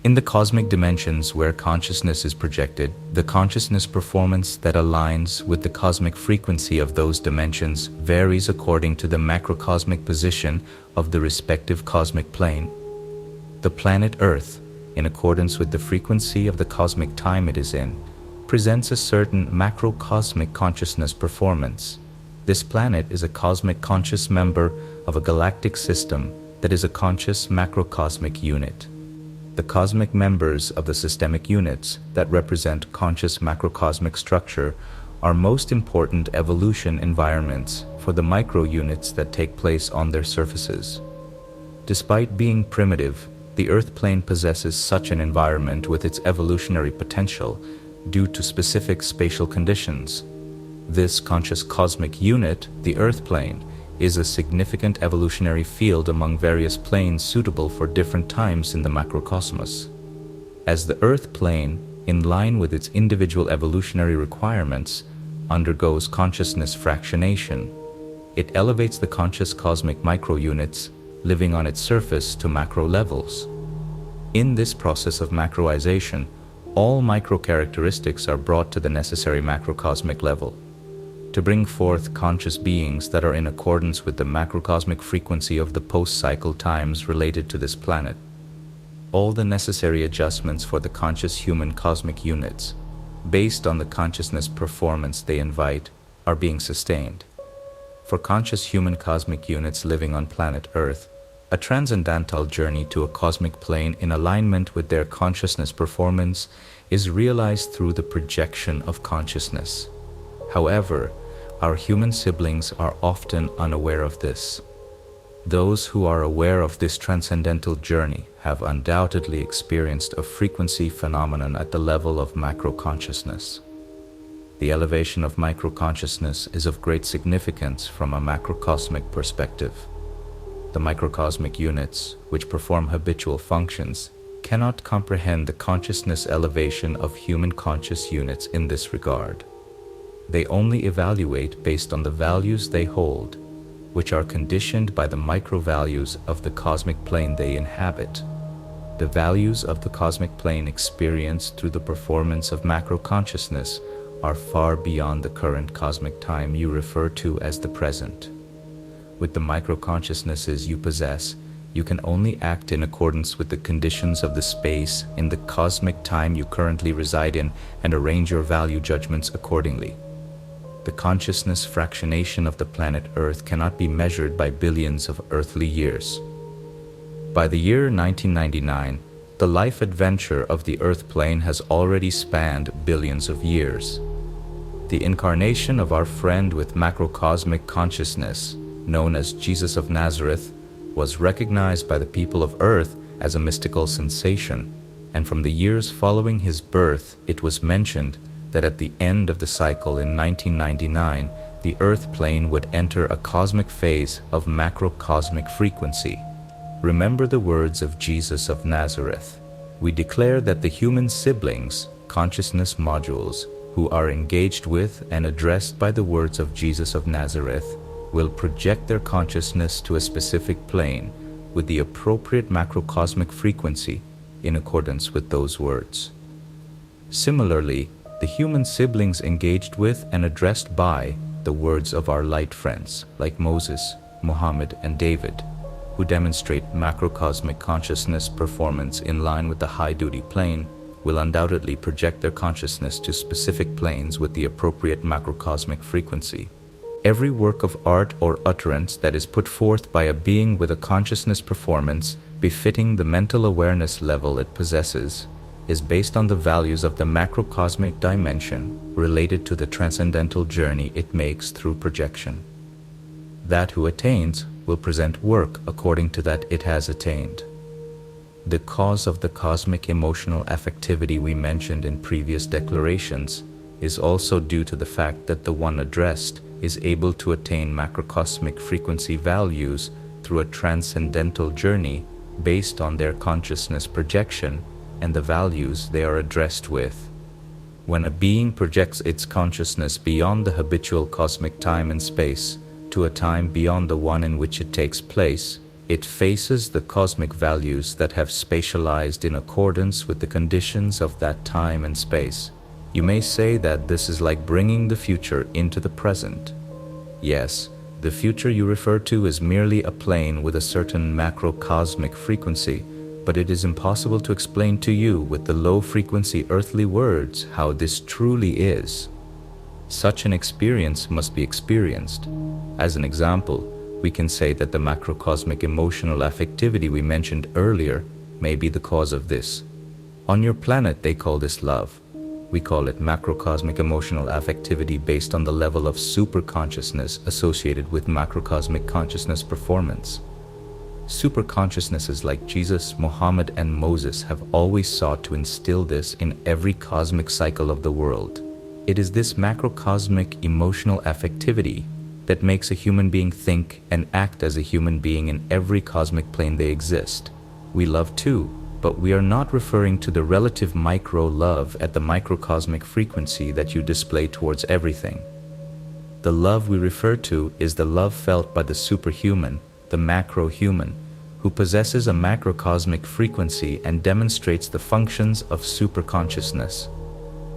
In the cosmic dimensions where consciousness is projected, the consciousness performance that aligns with the cosmic frequency of those dimensions varies according to the macrocosmic position of the respective cosmic plane. The planet Earth, in accordance with the frequency of the cosmic time it is in, presents a certain macrocosmic consciousness performance. This planet is a cosmic conscious member of a galactic system that is a conscious macrocosmic unit. The cosmic members of the systemic units that represent conscious macrocosmic structure are most important evolution environments for the micro units that take place on their surfaces. Despite being primitive, the Earth plane possesses such an environment with its evolutionary potential due to specific spatial conditions. This conscious cosmic unit, the Earth plane, is a significant evolutionary field among various planes suitable for different times in the macrocosmos. As the Earth plane, in line with its individual evolutionary requirements, undergoes consciousness fractionation, it elevates the conscious cosmic microunits living on its surface to macro levels. In this process of macroization, all micro characteristics are brought to the necessary macrocosmic level. To bring forth conscious beings that are in accordance with the macrocosmic frequency of the post-cycle times related to this planet. All the necessary adjustments for the conscious human cosmic units, based on the consciousness performance they invite, are being sustained. For conscious human cosmic units living on planet Earth, a transcendental journey to a cosmic plane in alignment with their consciousness performance is realized through the projection of consciousness. However, our human siblings are often unaware of this. Those who are aware of this transcendental journey have undoubtedly experienced a frequency phenomenon at the level of macro-consciousness. The elevation of micro-consciousness is of great significance from a macrocosmic perspective. The microcosmic units, which perform habitual functions, cannot comprehend the consciousness elevation of human conscious units in this regard. They only evaluate based on the values they hold, which are conditioned by the micro-values of the cosmic plane they inhabit. The values of the cosmic plane experienced through the performance of macro-consciousness are far beyond the current cosmic time you refer to as the present. With the micro-consciousnesses you possess, you can only act in accordance with the conditions of the space in the cosmic time you currently reside in and arrange your value judgments accordingly. The consciousness fractionation of the planet Earth cannot be measured by billions of earthly years. By the year 1999, the life adventure of the Earth plane has already spanned billions of years. The incarnation of our friend with macrocosmic consciousness, known as Jesus of Nazareth, was recognized by the people of Earth as a mystical sensation, and from the years following his birth it was mentioned that at the end of the cycle in 1999, the Earth plane would enter a cosmic phase of macrocosmic frequency. Remember the words of Jesus of Nazareth. We declare that the human siblings, consciousness modules, who are engaged with and addressed by the words of Jesus of Nazareth, will project their consciousness to a specific plane with the appropriate macrocosmic frequency in accordance with those words. Similarly, the human siblings engaged with and addressed by the words of our light friends like Moses, Muhammad, and David, who demonstrate macrocosmic consciousness performance in line with the high-duty plane, will undoubtedly project their consciousness to specific planes with the appropriate macrocosmic frequency. Every work of art or utterance that is put forth by a being with a consciousness performance befitting the mental awareness level it possesses is based on the values of the macrocosmic dimension related to the transcendental journey it makes through projection. That who attains will present work according to that it has attained. The cause of the cosmic emotional affectivity we mentioned in previous declarations is also due to the fact that the one addressed is able to attain macrocosmic frequency values through a transcendental journey based on their consciousness projection and the values they are addressed with. When a being projects its consciousness beyond the habitual cosmic time and space to a time beyond the one in which it takes place, It faces the cosmic values that have spatialized in accordance with the conditions of that time and space. You may say that this is like bringing the future into the present. Yes, the future you refer to is merely a plane with a certain macrocosmic frequency, but it is impossible to explain to you with the low-frequency earthly words how this truly is. Such an experience must be experienced. As an example, we can say that the macrocosmic emotional affectivity we mentioned earlier may be the cause of this. On your planet, they call this love. We call it macrocosmic emotional affectivity based on the level of superconsciousness associated with macrocosmic consciousness performance. Superconsciousnesses like Jesus, Muhammad, and Moses have always sought to instill this in every cosmic cycle of the world. It is this macrocosmic emotional affectivity that makes a human being think and act as a human being in every cosmic plane they exist. We love too, but we are not referring to the relative micro-love at the microcosmic frequency that you display towards everything. The love we refer to is the love felt by the superhuman, the macro-human, who possesses a macrocosmic frequency and demonstrates the functions of superconsciousness.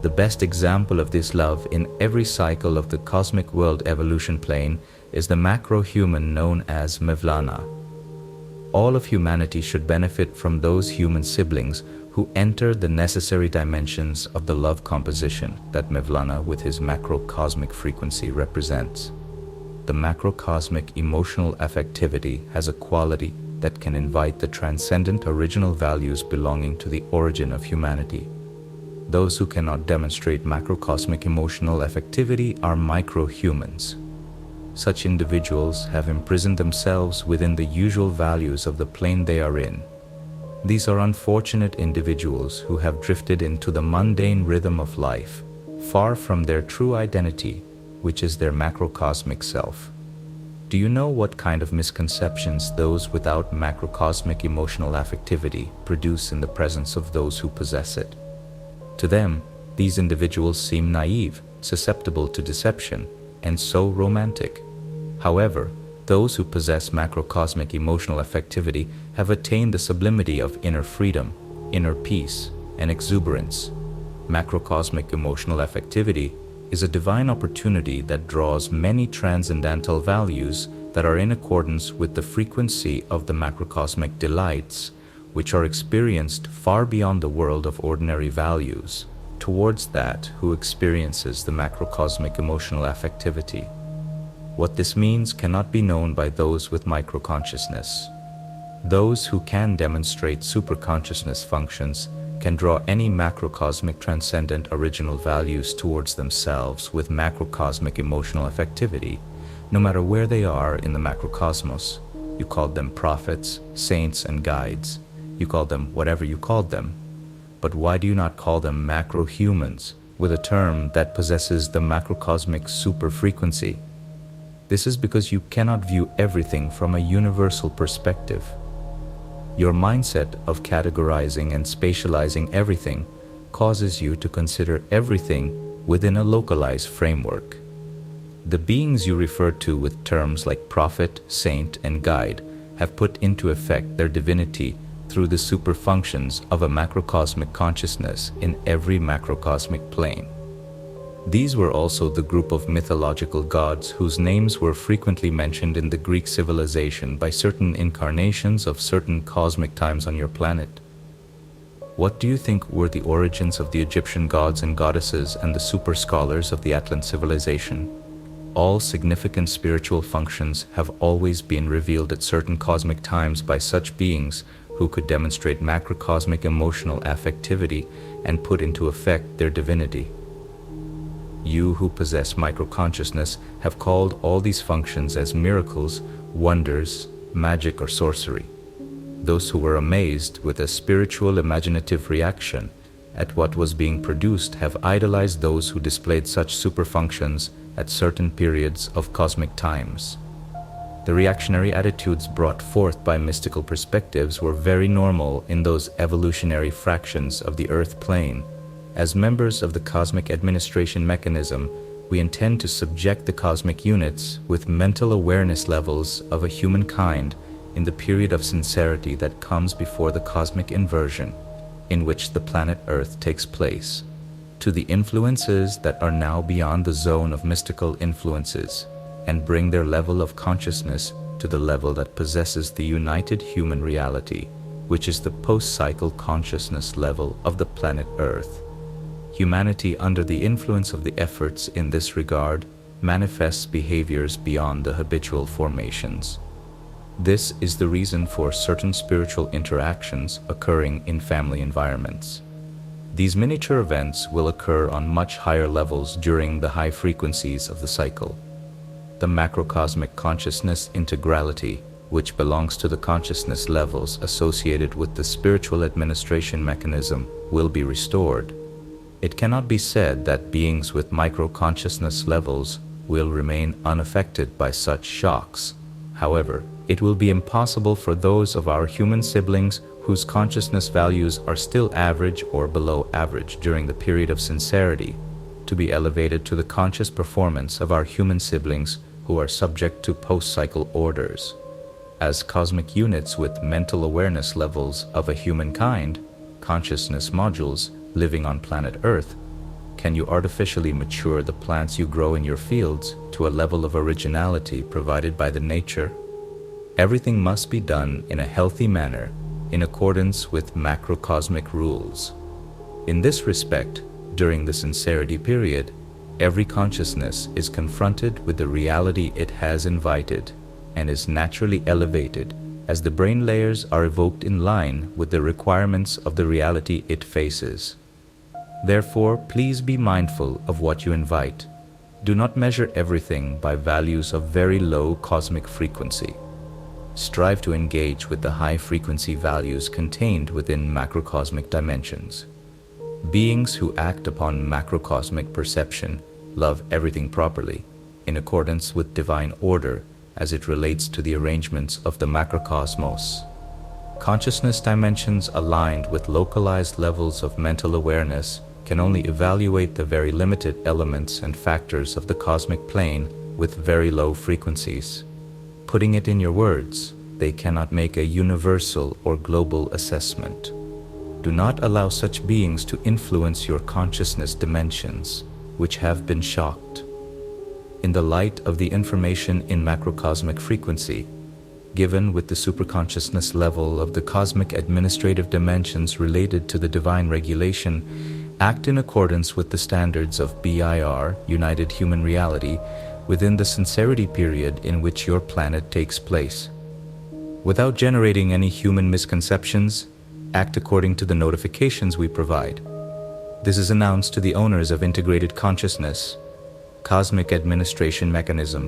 The best example of this love in every cycle of the cosmic world evolution plane is the macro-human known as Mevlana. All of humanity should benefit from those human siblings who enter the necessary dimensions of the love composition that Mevlana with his macrocosmic frequency represents. The macrocosmic emotional affectivity has a quality that can invite the transcendent original values belonging to the origin of humanity. Those who cannot demonstrate macrocosmic emotional affectivity are micro-humans. Such individuals have imprisoned themselves within the usual values of the plane they are in. These are unfortunate individuals who have drifted into the mundane rhythm of life, far from their true identity, which is their macrocosmic self. Do you know what kind of misconceptions those without macrocosmic emotional affectivity produce in the presence of those who possess it? To them, these individuals seem naive, susceptible to deception, and so romantic. However, those who possess macrocosmic emotional affectivity have attained the sublimity of inner freedom, inner peace, and exuberance. Macrocosmic emotional affectivity is a divine opportunity that draws many transcendental values that are in accordance with the frequency of the macrocosmic delights, which are experienced far beyond the world of ordinary values, towards that who experiences the macrocosmic emotional affectivity. What this means cannot be known by those with microconsciousness. Those who can demonstrate superconsciousness functions can draw any macrocosmic transcendent original values towards themselves with macrocosmic emotional affectivity, no matter where they are in the macrocosmos. You called them prophets, saints, and guides. You called them whatever you called them. But why do you not call them macro-humans, with a term that possesses the macrocosmic super-frequency? This is because you cannot view everything from a universal perspective. Your mindset of categorizing and spatializing everything causes you to consider everything within a localized framework. The beings you refer to with terms like prophet, saint, and guide have put into effect their divinity through the superfunctions of a macrocosmic consciousness in every macrocosmic plane. These were also the group of mythological gods whose names were frequently mentioned in the Greek civilization by certain incarnations of certain cosmic times on your planet. What do you think were the origins of the Egyptian gods and goddesses and the super scholars of the Atlant civilization? All significant spiritual functions have always been revealed at certain cosmic times by such beings who could demonstrate macrocosmic emotional affectivity and put into effect their divinity. You who possess microconsciousness have called all these functions as miracles, wonders, magic, or sorcery. Those who were amazed with a spiritual imaginative reaction at what was being produced have idolized those who displayed such superfunctions at certain periods of cosmic times. The reactionary attitudes brought forth by mystical perspectives were very normal in those evolutionary fractions of the Earth plane. As members of the cosmic administration mechanism, we intend to subject the cosmic units with mental awareness levels of a humankind in the period of sincerity that comes before the cosmic inversion, in which the planet Earth takes place, to the influences that are now beyond the zone of mystical influences, and bring their level of consciousness to the level that possesses the united human reality, which is the post-cycle consciousness level of the planet Earth. Humanity, under the influence of the efforts in this regard, manifests behaviors beyond the habitual formations. This is the reason for certain spiritual interactions occurring in family environments. These miniature events will occur on much higher levels during the high frequencies of the cycle. The macrocosmic consciousness integrality, which belongs to the consciousness levels associated with the spiritual administration mechanism, will be restored. It cannot be said that beings with micro-consciousness levels will remain unaffected by such shocks. However, it will be impossible for those of our human siblings whose consciousness values are still average or below average during the period of sincerity to be elevated to the conscious performance of our human siblings who are subject to post-cycle orders. As cosmic units with mental awareness levels of a humankind, consciousness modules living on planet Earth, can you artificially mature the plants you grow in your fields to a level of originality provided by the nature? Everything must be done in a healthy manner, in accordance with macrocosmic rules. In this respect, during the sincerity period, every consciousness is confronted with the reality it has invited and is naturally elevated as the brain layers are evoked in line with the requirements of the reality it faces. Therefore, please be mindful of what you invite. Do not measure everything by values of very low cosmic frequency. Strive to engage with the high frequency values contained within macrocosmic dimensions. Beings who act upon macrocosmic perception love everything properly, in accordance with divine order as it relates to the arrangements of the macrocosmos. Consciousness dimensions aligned with localized levels of mental awareness can only evaluate the very limited elements and factors of the cosmic plane with very low frequencies. Putting it in your words, they cannot make a universal or global assessment. Do not allow such beings to influence your consciousness dimensions, which have been shocked. In the light of the information in macrocosmic frequency, given with the superconsciousness level of the cosmic administrative dimensions related to the divine regulation, act in accordance with the standards of BIR, United Human Reality, within the sincerity period in which your planet takes place. Without generating any human misconceptions, act according to the notifications we provide. This is announced to the owners of integrated consciousness, cosmic administration mechanism.